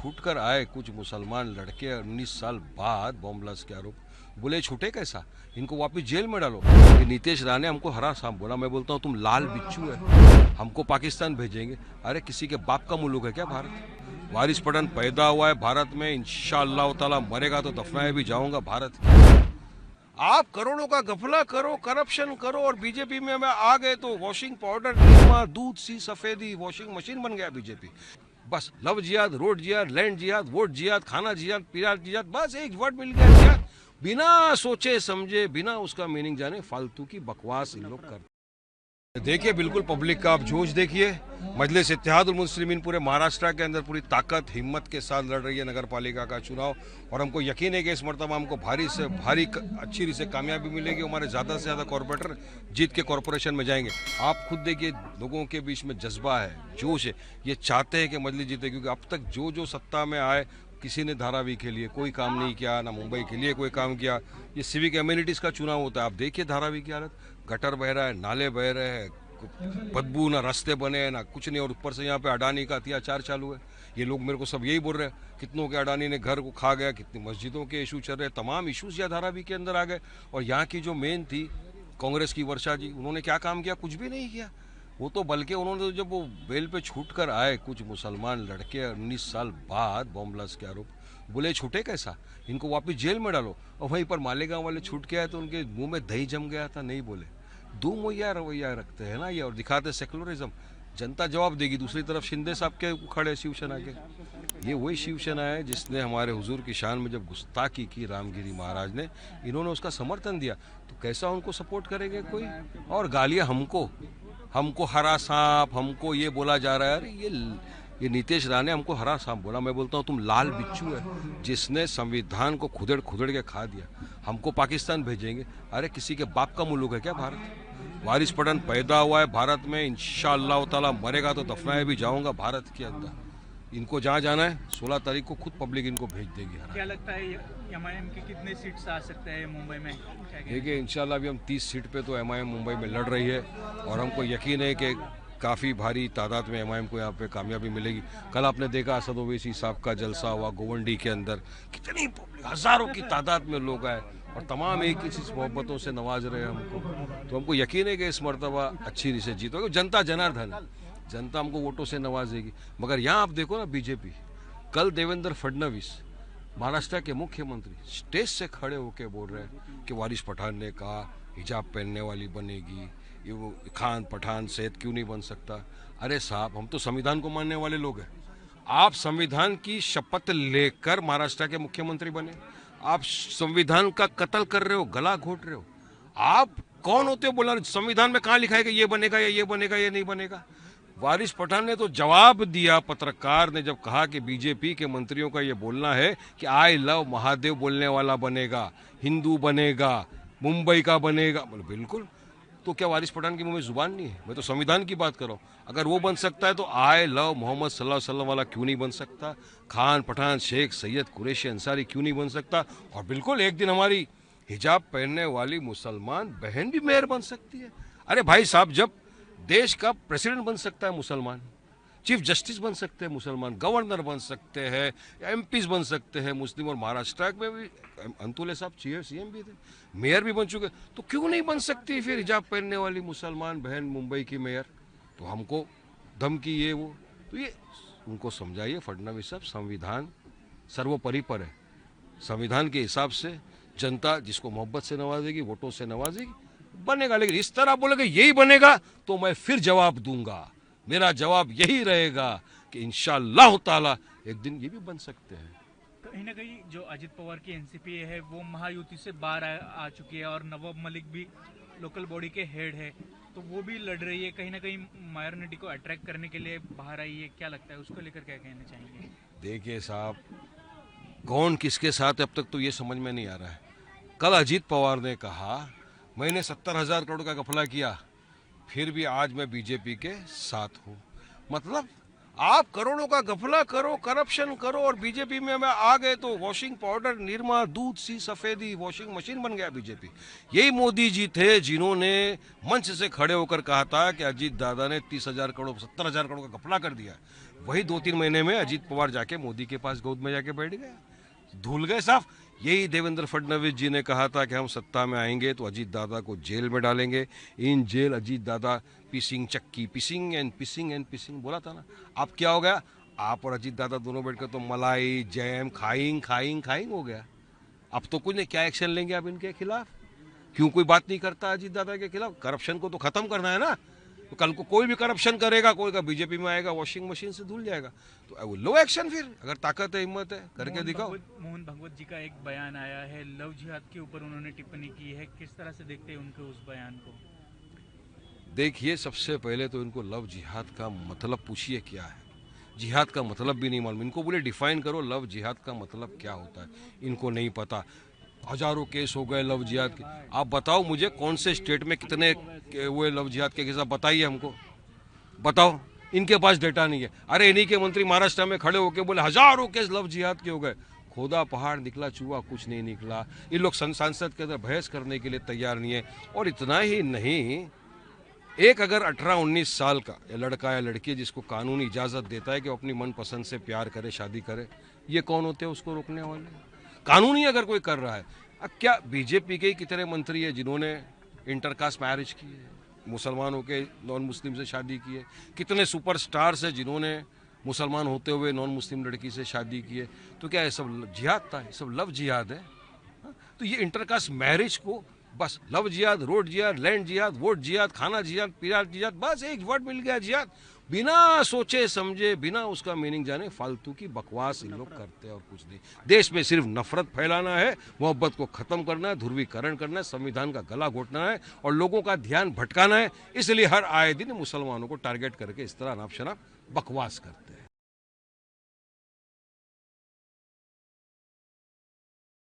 छूट कर आए कुछ मुसलमान लड़के 19 साल बाद बॉम्ब ब्लास्ट के आरोप, बोले छूटे कैसा, इनको वापस जेल में डालो। ये नीतीश राणे हमको हरा साहब बोला, मैं बोलता हूँ तुम लाल बिच्छू है, हमको पाकिस्तान भेजेंगे। अरे किसी के बाप का मुल्क है क्या भारत? वारिस पठान पैदा हुआ है भारत में, इंशाअल्लाह ताला मरेगा तो दफनाए भी जाऊंगा भारत की। आप करोड़ों का गफला करो, करप्शन करो, और बीजेपी में आ गए तो वॉशिंग पाउडर, निरमा, दूध सी सफेदी, वॉशिंग मशीन बन गया बीजेपी। बस लव जिहाद, रोड जिहाद, लैंड जिहाद, वोट जिहाद, खाना जिहाद, पीरा जिहाद, बस एक वर्ड मिल गया जिहाद। बिना सोचे समझे, बिना उसका मीनिंग जाने फालतू की बकवास इन लोग करते। देखिए बिल्कुल पब्लिक का आप जोश देखिए। मजलिस इत्तेहादुल मुस्लिमीन पूरे महाराष्ट्र के अंदर पूरी ताकत हिम्मत के साथ लड़ रही है नगर पालिका का चुनाव, और हमको यकीन है कि इस मरतबा हमको भारी से भारी अच्छी से कामयाबी मिलेगी। हमारे ज़्यादा से ज़्यादा कॉरपोरेटर जीत के कॉरपोरेशन में जाएंगे। आप खुद देखिए लोगों के बीच में जज्बा है, जोश है, ये चाहते हैं कि मजलिस जीते, क्योंकि अब तक जो सत्ता में आए किसी ने धारावी के लिए कोई काम नहीं किया, ना मुंबई के लिए कोई काम किया। ये सिविक एम्यूनिटीज़ का चुनाव होता है, आप देखिए धारावी की हालत, गटर बह रहा है, नाले बह रहे हैं, बदबू, ना रास्ते बने ना कुछ नहीं, और ऊपर से यहाँ पे अडानी का अत्याचार चालू है। ये लोग मेरे को सब यही बोल रहे हैं, कितनों के अडानी ने घर को खा गया, कितनी मस्जिदों के इशू चल रहे हैं, तमाम इशूज या धारावी के अंदर आ गए। और यहाँ की जो मेन थी कांग्रेस की वर्षा जी, उन्होंने क्या काम किया? कुछ भी नहीं किया। वो तो बल्कि उन्होंने तो जब वो बेल पे छूट कर आए कुछ मुसलमान लड़के 19 साल बाद बॉम्ब ब्लास्ट के आरोप, बोले छूटे कैसा, इनको वापस जेल में डालो। और वहीं पर मालेगांव वाले छूट के आए तो उनके मुंह में दही जम गया था, नहीं बोले। दो मुहैया रवैया रखते हैं ना ये, और दिखाते सेकुलरिज्म। जनता जवाब देगी। दूसरी तरफ शिंदे साहब के खड़े शिवसेना के, ये वही शिवसेना है जिसने हमारे हुजूर की शान में जब गुस्ताखी की रामगिरी महाराज ने, इन्होंने उसका समर्थन दिया, तो कैसा उनको सपोर्ट करेंगे कोई? और गालियां हमको हरा सांप, हमको ये बोला जा रहा है। अरे ये नीतीश राणे हमको हरा सांप बोला, मैं बोलता हूँ तुम लाल बिच्छू है, जिसने संविधान को खुदेड़ के खा दिया, हमको पाकिस्तान भेजेंगे। अरे किसी के बाप का मुल्क है क्या भारत? वारिस पठान पैदा हुआ है भारत में, इंशाअल्लाह ताला मरेगा तो दफनाए भी जाऊंगा भारत के अंदर। इनको जहाँ जाना है 16 तारीख को खुद पब्लिक इनको भेज देगी। क्या लगता है एमआईएम के कितने सीट्स आ सकते हैं मुंबई में? देखिए इंशाल्लाह अभी हम 30 सीट पे तो एमआईएम मुंबई में लड़ रही है, और हमको यकीन है कि काफ़ी भारी तादाद में एमआईएम को यहाँ पे कामयाबी मिलेगी। कल आपने देखा असद ओवैसी साहब का जलसा हुआ गोवंडी के अंदर, कितनी हज़ारों की तादाद में लोग आए, और तमाम एक ही मोहब्बतों से नवाज रहे हैं हमको। तो हमको यकीन है कि इस मरतबा अच्छी से जीतोगे। जनता जनार्दन, जनता हमको वोटों से नवाजेगी। मगर यहाँ आप देखो ना बीजेपी, कल देवेंद्र फडणवीस महाराष्ट्र के मुख्यमंत्री स्टेज से खड़े होकर बोल रहे हैं कि वारिस पठान ने कहा हिजाब पहनने वाली बनेगी, ये वो खान पठान सेठ क्यों नहीं बन सकता। अरे साहब हम तो संविधान को मानने वाले लोग हैं। आप संविधान की शपथ लेकर महाराष्ट्र के मुख्यमंत्री बने, आप संविधान का कत्ल कर रहे हो, गला घोट रहे हो। आप कौन होते हो बोला? संविधान में कहाँ लिखा है कि ये बनेगा या ये बनेगा, ये नहीं बनेगा? वारिस पठान ने तो जवाब दिया, पत्रकार ने जब कहा कि बीजेपी के मंत्रियों का ये बोलना है कि आई लव महादेव बोलने वाला बनेगा, हिंदू बनेगा, मुंबई का बनेगा, बोले बिल्कुल। तो क्या वारिस पठान की मुंह में जुबान नहीं है? मैं तो संविधान की बात कर रहा हूँ। अगर वो बन सकता है तो आई लव मोहम्मद सल्लल्लाहु अलैहि वसल्लम वाला क्यों नहीं बन सकता? खान पठान शेख सैयद कुरैशी अंसारी क्यों नहीं बन सकता? और बिल्कुल एक दिन हमारी हिजाब पहनने वाली मुसलमान बहन भी मेयर बन सकती है। अरे भाई साहब, जब देश का प्रेसिडेंट बन सकता है मुसलमान, चीफ जस्टिस बन सकते हैं मुसलमान, गवर्नर बन सकते हैं, एमपीज बन सकते हैं मुस्लिम, और महाराष्ट्र में भी अंतुले साहब सीएम भी थे, मेयर भी बन चुके, तो क्यों नहीं बन सकती फिर हिजाब पहनने वाली मुसलमान बहन मुंबई की मेयर? तो हमको धमकी ये वो, तो ये उनको समझाइए फडणवीस साहब, संविधान सर्वोपरि पर है। संविधान के हिसाब से जनता जिसको मोहब्बत से नवाजेगी, वोटों से नवाजेगी, बनेगा। लेकिन इस तरह बोलेगा यही बनेगा तो मैं फिर जवाब दूंगा। मेरा जवाब यही रहेगा कि इंशाअल्लाह ताला एक दिन ये भी बन सकते हैं। कहीं ना कहीं जो अजित पवार की एनसीपी है वो महायुति से बाहर आ चुकी है, और नवाब मलिक भी लोकल बॉडी के हेड है, तो वो भी लड़ रही है, कहीं ना कहीं माइनॉरिटी को अट्रैक्ट करने के लिए बाहर आई है। क्या लगता है, उसको लेकर क्या कहना चाहेंगे? देखिए साहब, कौन किसके साथ है अब तक तो ये समझ में नहीं आ रहा है। कल अजित पवार ने कहा मैंने 70,000 करोड़ का घपला किया, फिर भी आज मैं बीजेपी के साथ हूँ। मतलब आप करोड़ों का घपला करो, करप्शन करो, और बीजेपी में आ गए तो वॉशिंग पाउडर, निरमा, दूध सी सफेदी, वॉशिंग मशीन बन गया बीजेपी। यही मोदी जी थे जिन्होंने मंच से खड़े होकर कहा था कि अजीत दादा ने 30,000 करोड़ 70,000 करोड़ का घपला कर दिया। वही 2-3 महीने में अजीत पवार जाके मोदी के पास गोद में जाके बैठ गए, धुल गए साफ। यही देवेंद्र फडणवीस जी ने कहा था कि हम सत्ता में आएंगे तो अजीत दादा को जेल में डालेंगे, इन जेल अजीत दादा पिसिंग चक्की, पिसिंग एंड पिसिंग एंड पिसिंग बोला था ना। अब क्या हो गया, आप और अजीत दादा दोनों बैठकर तो मलाई जैम खाइंग खाइंग खाइंग हो गया। अब तो कुछ नहीं, क्या एक्शन लेंगे आप इनके खिलाफ? क्यों कोई बात नहीं करता अजीत दादा के खिलाफ? करप्शन को तो खत्म करना है ना। तो कल को कोई भी करप्शन करेगा, कोई का बीजेपी में आएगा, वॉशिंग मशीन से धुल जाएगा। तो लो एक्शन, फिर अगर ताकत है, हिम्मत है, करके दिखाओ। मोहन भागवत जी का एक बयान आया है, लव जिहाद के ऊपर उन्होंने टिप्पणी की है, किस तरह से देखते हैं उनके उस बयान को? देखिए, सबसे पहले तो इनको लव जिहाद का मतलब पूछिए क्या है। जिहाद का मतलब भी नहीं मालूम इनको, बोले डिफाइन करो लव जिहाद का मतलब क्या होता है, इनको नहीं पता। हजारों केस हो गए लव जिहाद के। आप बताओ मुझे कौन से स्टेट में कितने हुए लव जिहाद के केस, बताइए हमको, बताओ। इनके पास डेटा नहीं है। अरे इन्हीं के मंत्री महाराष्ट्र में खड़े होकर बोले हजारों केस लव जिहाद के हो गए। खोदा पहाड़ निकला चूहा कुछ नहीं निकला। ये लोग सांसद के अंदर बहस करने के लिए तैयार नहीं है। और इतना ही नहीं, एक अगर 18-19 साल का लड़का या लड़की जिसको कानूनी इजाज़त देता है कि वो अपनी मनपसंद से प्यार करे, शादी करे, ये कौन होते हैं उसको रोकने वाले? कानूनी अगर कोई कर रहा है। अब क्या बीजेपी के ही कितने मंत्री है जिन्होंने इंटरकास्ट मैरिज की है, मुसलमानों के नॉन मुस्लिम से शादी की है? कितने सुपरस्टार्स है जिन्होंने मुसलमान होते हुए नॉन मुस्लिम लड़की से शादी की है? तो क्या ये सब जिहाद था? ये सब लव जिहाद है? तो ये इंटरकास्ट मैरिज को बस लव जिहाद, रोड जिहाद, लैंड जिहाद, वोट जिहाद, खाना जिहाद, पीरा जिहाद, बस एक वर्ड मिल गया जिहाद। बिना सोचे समझे, बिना उसका मीनिंग जाने फालतू की बकवास इन लोग करते हैं और कुछ नहीं। देश में सिर्फ नफरत फैलाना है, मोहब्बत को खत्म करना है, ध्रुवीकरण करना है, संविधान का गला घोटना है और लोगों का ध्यान भटकाना है। इसलिए हर आए दिन मुसलमानों को टारगेट करके इस तरह अनाप शनाप बकवास करते हैं।